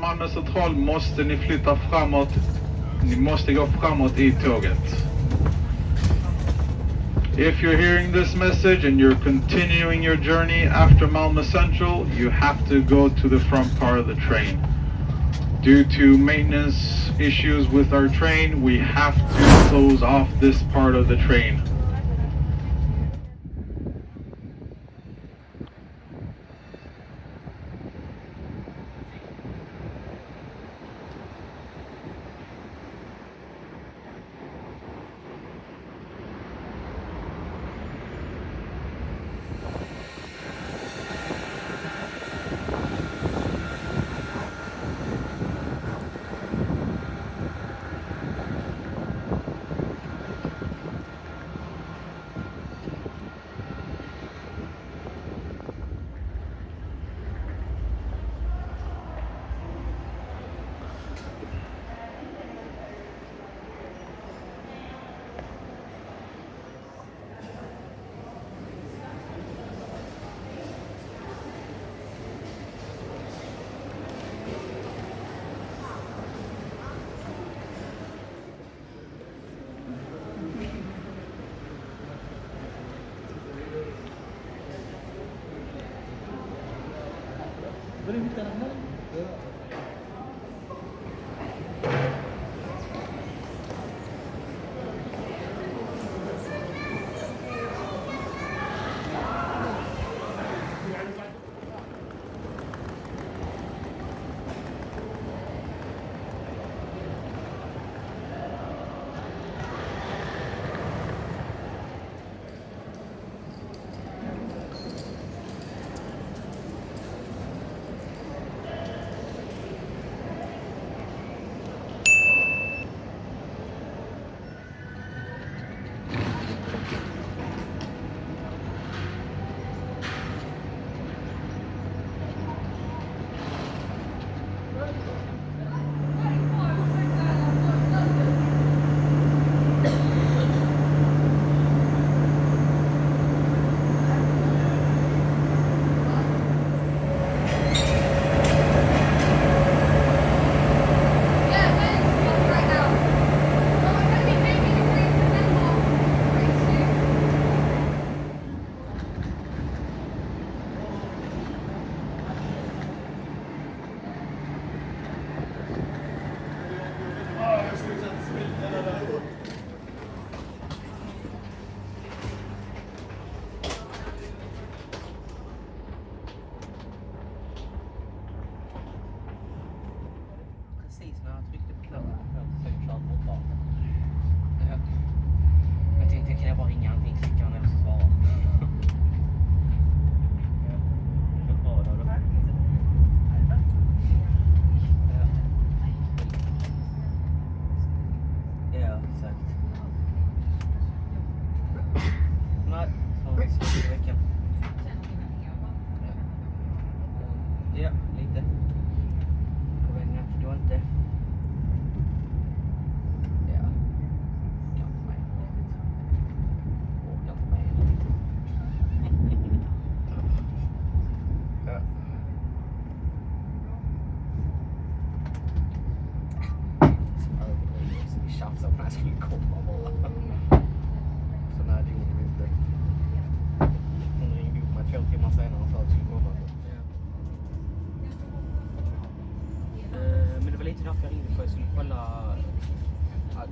Malmö central måste ni flytta framåt. Ni måste gå framåt i tåget. If you're hearing this message and you're continuing your journey after Malmö Central, you have to go to the front part of the train. Due to maintenance issues with our train, we have to close off this part of the train.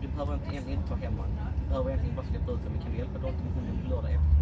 Du behöver inte egentligen ta hem honom. Du behöver egentligen bara släppa ut honom. Vi kan hjälpa dem till hunden på lördag efter.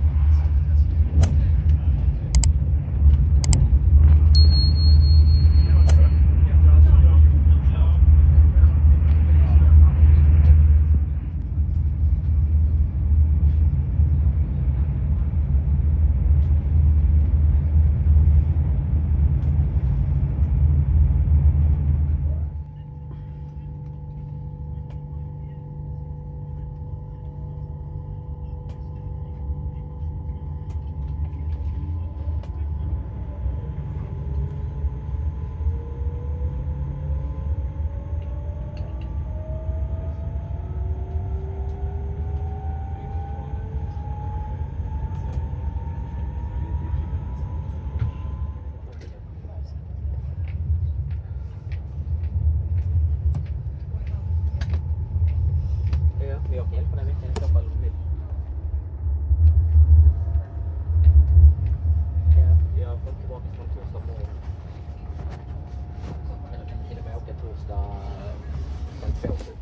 felt.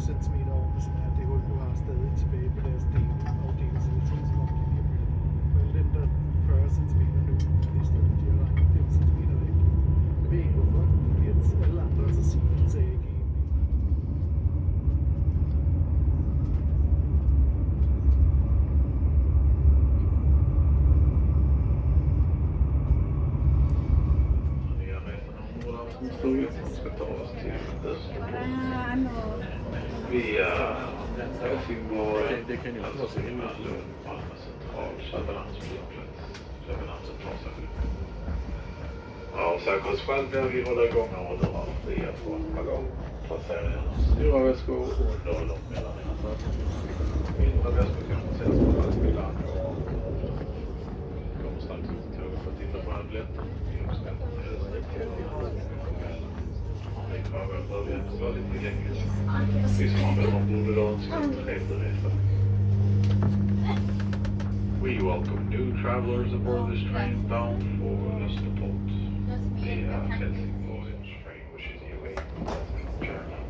centimeter over, som er det hul, du har stadig tilbage på deres afdeling, så det er som om de lige har byttet. Men den der 40 cm nu, det er stadig, de har regnet 5 cm væk. Jeg ved ikke hvorfor, fordi alle andre så Siemens AG. Som ska ta oss till via Helsingborg, Malmö central, Köpenhamns central. Ja, säkerhetsskäl där vi håller igång och då har fria från bagage. Placera stora väskor under och långt mellan er. Mindre väskor kan man sätta på lastbilar och kommer strax ut till tåget för att titta på alla biljetter. We welcome new travelers aboard this train bound for Österport. The Helsingborg train wishes you a pleasant journey.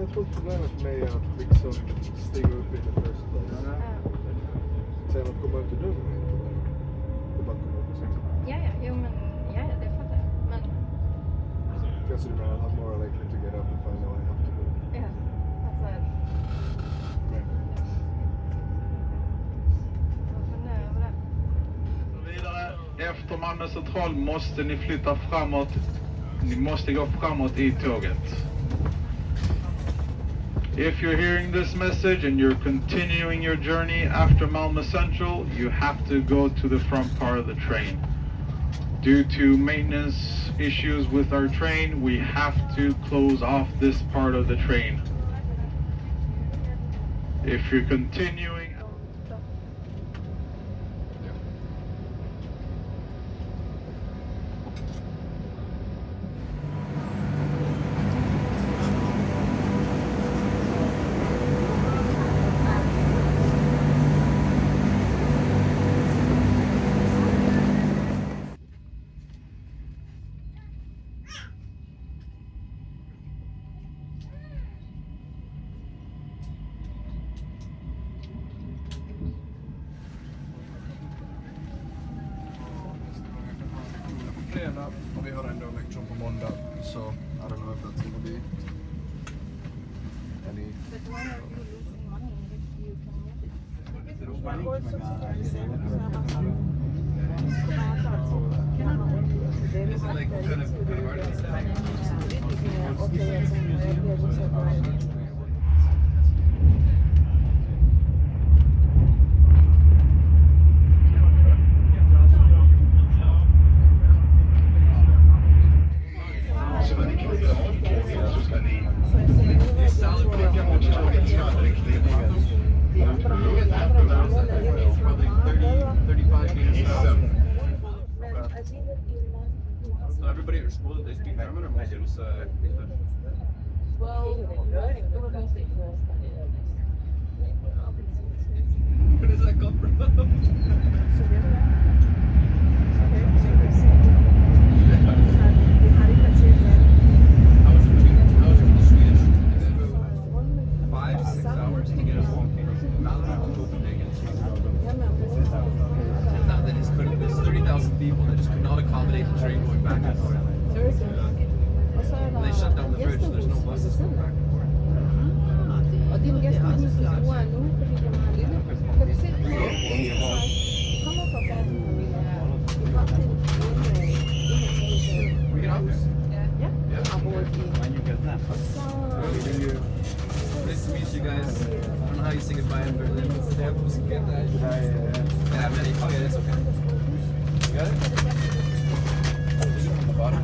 jag tror problemet för mig är att liksom stiga upp i the first place. Sen att komma ut ur dörren är inte problem. Det är bara att komma upp och sen. Jo men, det fattar jag. Men, Kanske du menar I'm more likely to get up if I know I have to go. ja, alltså, jag funderar över det. Vidare, efter Malmö central måste ni flytta framåt. Ni måste gå framåt i tåget. If you're hearing this message and you're continuing your journey after Malmö Central, you have to go to the front part of the train. Due to maintenance issues with our train, we have to close off this part of the train. If you're continuing... Fredag och vi har ändå en lektion på måndag, så I don't know if that's gonna be any... But why are you losing money if you can get it? Everybody at your school, they speak German or most of us English? Where does that come from? How was it with the Swedish? 5-6 hours to get us home from Malmö to Copenhagen. And that they just couldn't, there's 30,000 people that just could not accommodate the train going back and forth. And they shut down the bridge, so there's no buses going back and forth. Og din gæst er ikke så stor nu, fordi den er lille. Kan du se det på? Kommer fra færdigfamilier her. Vi kom til We get off there. Ja, har boet i. Og så... Nice to meet you guys. I don't know how you say goodbye in Berlin. Yeah, many. Oh yeah, it's okay. You got it? On the bottom.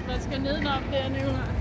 Man skal nedenom der nu her.